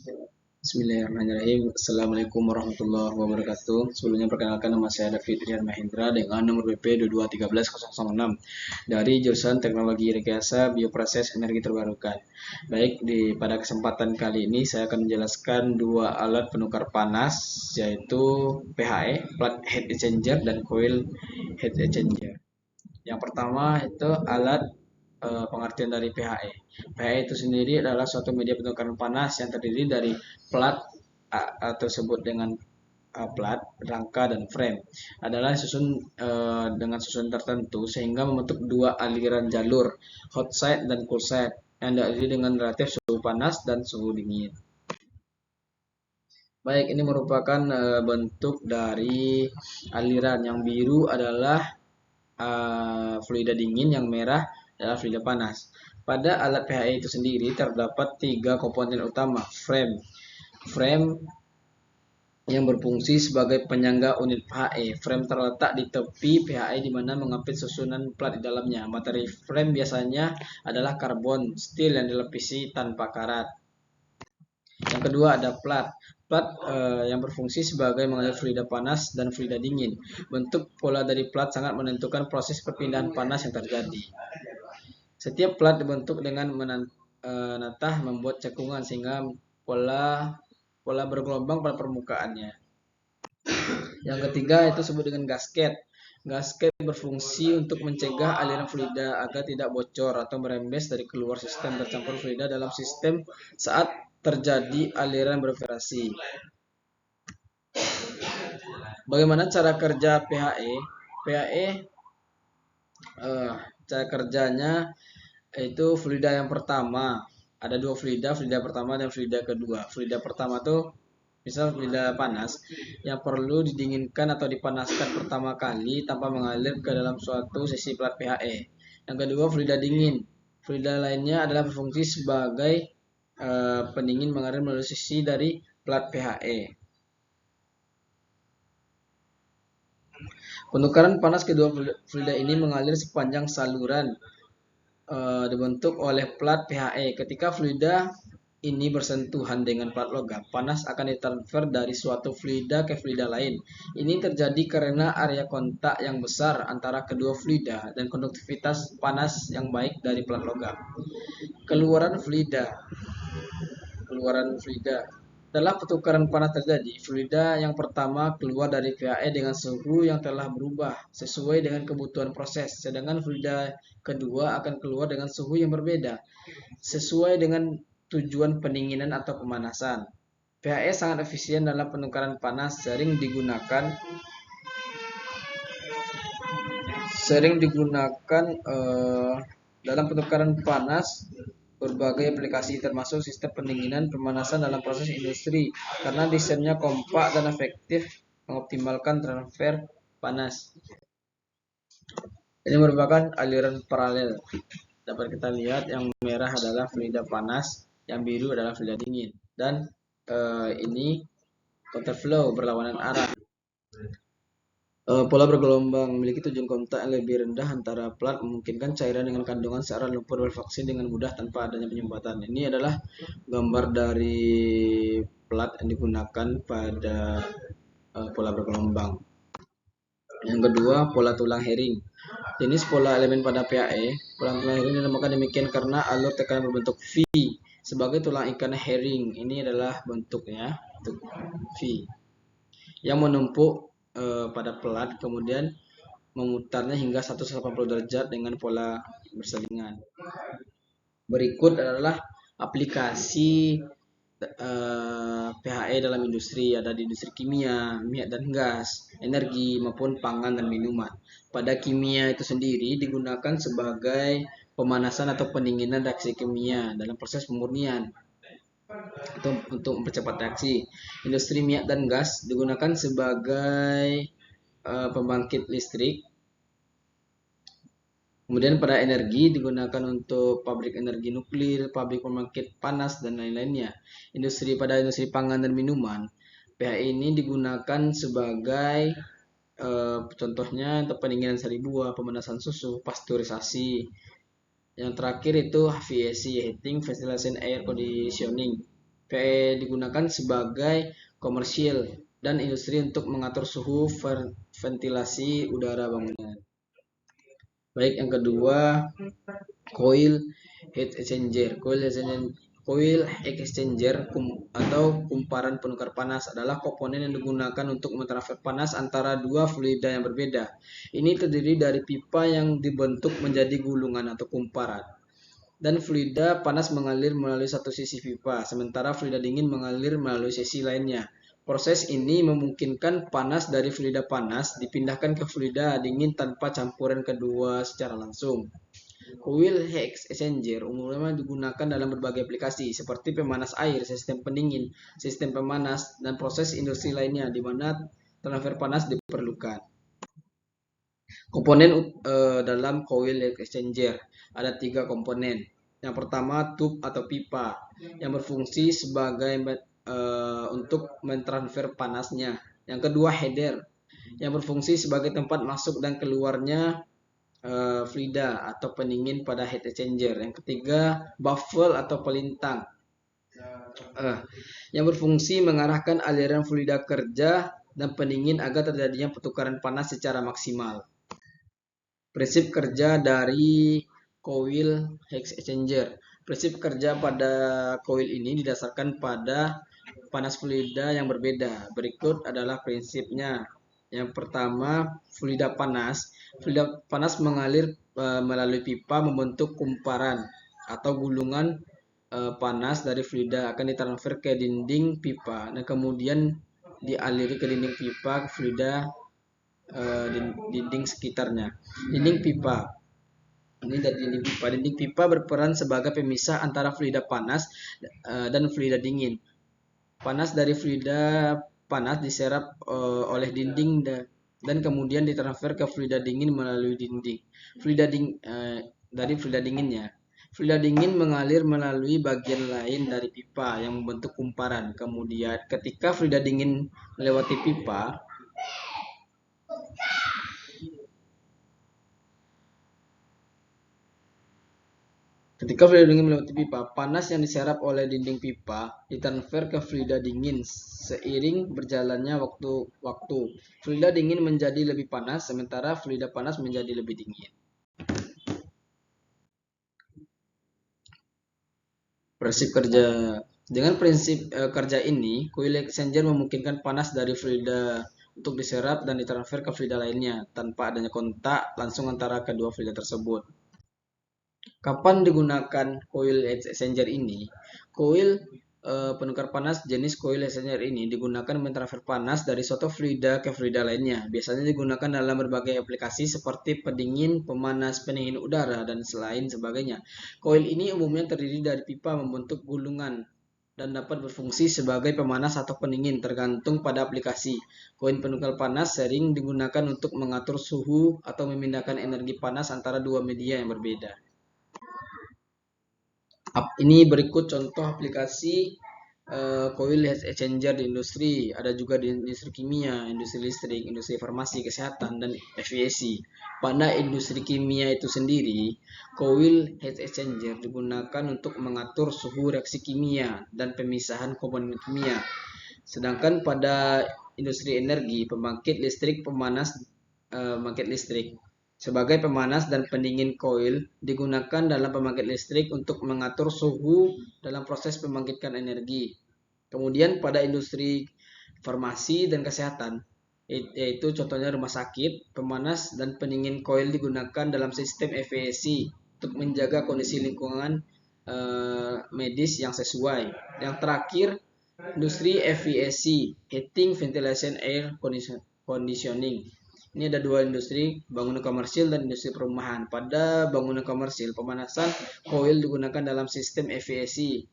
Bismillahirrahmanirrahim. Assalamualaikum warahmatullahi wabarakatuh. Sebelumnya perkenalkan, nama saya David Rian Mahendra dengan nomor BP 2213006 dari jurusan Teknologi Rekayasa Bioproses Energi Terbarukan. Baik, pada kesempatan kali ini saya akan menjelaskan dua alat penukar panas, yaitu PHE, Plant Heat Exchanger, dan Coil Heat Exchanger. Yang pertama itu alat pengertian dari PHE. PHE itu sendiri adalah suatu media penukaran panas yang terdiri dari plat atau sebut dengan plat, rangka, dan frame. Adalah dengan susun tertentu sehingga membentuk dua aliran jalur, hot side dan cool side, yang terdiri dengan relatif suhu panas dan suhu dingin. Baik, ini merupakan bentuk dari aliran. Yang biru adalah fluida dingin, yang merah adalah fluida panas. Pada alat PHE itu sendiri terdapat tiga komponen utama. Frame yang berfungsi sebagai penyangga unit PHE. Frame terletak di tepi PHE di mana mengapit susunan plat di dalamnya. Materi frame biasanya adalah karbon steel yang dilapisi tanpa karat. Yang kedua ada plat. Plat yang berfungsi sebagai mengalir fluida panas dan fluida dingin. Bentuk pola dari plat sangat menentukan proses perpindahan panas yang terjadi. Setiap plat dibentuk dengan menatah membuat cekungan sehingga pola bergelombang pada permukaannya. Yang ketiga itu disebut dengan gasket. Gasket berfungsi untuk mencegah aliran fluida agar tidak bocor atau merembes dari keluar sistem tercampur fluida dalam sistem saat terjadi aliran bervibrasi. Bagaimana cara kerja PHE? PHE cara kerjanya itu fluida yang pertama. Ada dua fluida pertama dan fluida kedua. Fluida pertama tuh misal fluida panas yang perlu didinginkan atau dipanaskan pertama kali tanpa mengalir ke dalam suatu sisi plat PHE. Yang kedua fluida dingin. Fluida lainnya adalah berfungsi sebagai pendingin mengalir melalui sisi dari plat PHE. Penukaran panas kedua fluida ini mengalir sepanjang saluran dibentuk oleh plat PHE. Ketika fluida ini bersentuhan dengan plat logam, panas akan ditransfer dari suatu fluida ke fluida lain. Ini terjadi karena area kontak yang besar antara kedua fluida dan konduktivitas panas yang baik dari plat logam. Keluaran fluida setelah pertukaran panas terjadi, fluida yang pertama keluar dari PHE dengan suhu yang telah berubah sesuai dengan kebutuhan proses, sedangkan fluida kedua akan keluar dengan suhu yang berbeda sesuai dengan tujuan pendinginan atau pemanasan. PHE sangat efisien dalam penukaran panas, sering digunakan dalam penukaran panas berbagai aplikasi termasuk sistem pendinginan pemanasan dalam proses industri karena desainnya kompak dan efektif mengoptimalkan transfer panas. Ini merupakan aliran paralel. Dapat kita lihat yang merah adalah fluida panas, yang biru adalah fluida dingin, dan ini counterflow berlawanan arah. Pola bergelombang memiliki tujuan kontak yang lebih rendah antara plat memungkinkan cairan dengan kandungan searah lumpur berfraksi dengan mudah tanpa adanya penyumbatan. Ini adalah gambar dari plat yang digunakan pada pola bergelombang. Yang kedua, pola tulang herring. Jenis pola elemen pada PHE, pola tulang herring dinamakan demikian karena alur tekanan berbentuk V sebagai tulang ikan herring. Ini adalah bentuknya, bentuk V yang menumpuk pada plat, kemudian memutarnya hingga 180 derajat dengan pola berselingan. Berikut adalah aplikasi PHE dalam industri. Ada di industri kimia, minyak dan gas, energi maupun pangan dan minuman. Pada kimia itu sendiri digunakan sebagai pemanasan atau pendinginan reaksi kimia dalam proses pemurnian untuk mempercepat reaksi. Industri minyak dan gas digunakan sebagai pembangkit listrik. Kemudian pada energi digunakan untuk pabrik energi nuklir, pabrik pembangkit panas, dan lain-lainnya. Pada industri pangan dan minuman, PHE ini digunakan sebagai contohnya untuk pendinginan sari buah, pemanasan susu, pasteurisasi. Yang terakhir itu HVAC, heating, ventilation, air conditioning. PHE digunakan sebagai komersial dan industri untuk mengatur suhu ventilasi udara bangunan. Baik, yang kedua, coil heat exchanger. Coil heat exchanger atau kumparan penukar panas adalah komponen yang digunakan untuk mentransfer panas antara dua fluida yang berbeda. Ini terdiri dari pipa yang dibentuk menjadi gulungan atau kumparan, dan fluida panas mengalir melalui satu sisi pipa, sementara fluida dingin mengalir melalui sisi lainnya. Proses ini memungkinkan panas dari fluida panas dipindahkan ke fluida dingin tanpa campuran kedua secara langsung. Coil heat exchanger umumnya digunakan dalam berbagai aplikasi seperti pemanas air, sistem pendingin, sistem pemanas, dan proses industri lainnya di mana transfer panas diperlukan. Komponen dalam coil heat exchanger ada 3 komponen. Yang pertama, tube atau pipa yang berfungsi sebagai untuk mentransfer panasnya. Yang kedua, header yang berfungsi sebagai tempat masuk dan keluarnya fluida atau pendingin pada heat exchanger. Yang ketiga, baffle atau pelintang yang berfungsi mengarahkan aliran fluida kerja dan pendingin agar terjadinya pertukaran panas secara maksimal. Prinsip kerja dari coil heat exchanger. Prinsip kerja pada coil ini didasarkan pada panas fluida yang berbeda. Berikut adalah prinsipnya. Yang pertama, fluida panas. Fluida panas mengalir melalui pipa membentuk kumparan atau gulungan panas dari fluida akan ditransfer ke dinding pipa dan kemudian dialiri ke dinding pipa ke fluida dinding sekitarnya. Dinding pipa. Ini dari dinding pipa. Dinding pipa berperan sebagai pemisah antara fluida panas dan fluida dingin. Panas dari fluida panas diserap oleh dinding dan kemudian ditransfer ke fluida dingin melalui dinding. Dari fluida dinginnya. Fluida dingin mengalir melalui bagian lain dari pipa yang membentuk kumparan. Kemudian ketika fluida dingin melewati pipa, fluida dingin melewati pipa, panas yang diserap oleh dinding pipa ditransfer ke fluida dingin seiring berjalannya waktu. Fluida dingin menjadi lebih panas, sementara fluida panas menjadi lebih dingin. Prinsip kerja. Dengan prinsip kerja ini, coil exchanger memungkinkan panas dari fluida untuk diserap dan ditransfer ke fluida lainnya tanpa adanya kontak langsung antara kedua fluida tersebut. Kapan digunakan coil heat exchanger ini? Coil penukar panas jenis coil heat exchanger ini digunakan mentransfer panas dari suatu fluida ke fluida lainnya. Biasanya digunakan dalam berbagai aplikasi seperti pendingin, pemanas, pendingin udara, dan selain sebagainya. Coil ini umumnya terdiri dari pipa membentuk gulungan dan dapat berfungsi sebagai pemanas atau pendingin tergantung pada aplikasi. Koin penukar panas sering digunakan untuk mengatur suhu atau memindahkan energi panas antara dua media yang berbeda. Ini berikut contoh aplikasi coil heat exchanger di industri. Ada juga di industri kimia, industri listrik, industri farmasi, kesehatan, dan aviasi. Pada industri kimia itu sendiri, coil heat exchanger digunakan untuk mengatur suhu reaksi kimia dan pemisahan komponen kimia. Sedangkan pada industri energi, pembangkit listrik, pembangkit listrik sebagai pemanas dan pendingin coil digunakan dalam pembangkit listrik untuk mengatur suhu dalam proses pembangkitkan energi. Kemudian pada industri farmasi dan kesehatan, yaitu contohnya rumah sakit, pemanas dan pendingin coil digunakan dalam sistem efisiensi untuk menjaga kondisi lingkungan medis yang sesuai. Yang terakhir, industri efisiensi, heating, ventilation, air conditioning. Ini ada dua industri, bangunan komersil dan industri perumahan. Pada bangunan komersil, pemanasan coil digunakan dalam sistem efisiensi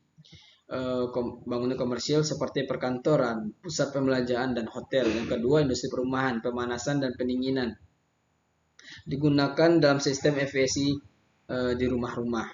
bangunan komersil seperti perkantoran, pusat pembelanjaan, dan hotel. Yang kedua, industri perumahan, pemanasan dan pendinginan digunakan dalam sistem efisiensi di rumah-rumah.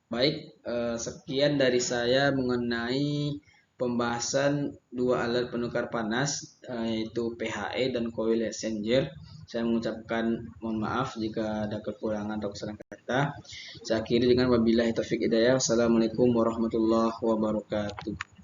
Baik, sekian dari saya mengenai pembahasan dua alat penukar panas yaitu PHE dan coil exchanger. Saya mengucapkan mohon maaf jika ada kekurangan atau kesalahan kata. Saya akhiri dengan wabillahi taufik hidayah. Assalamualaikum warahmatullahi wabarakatuh.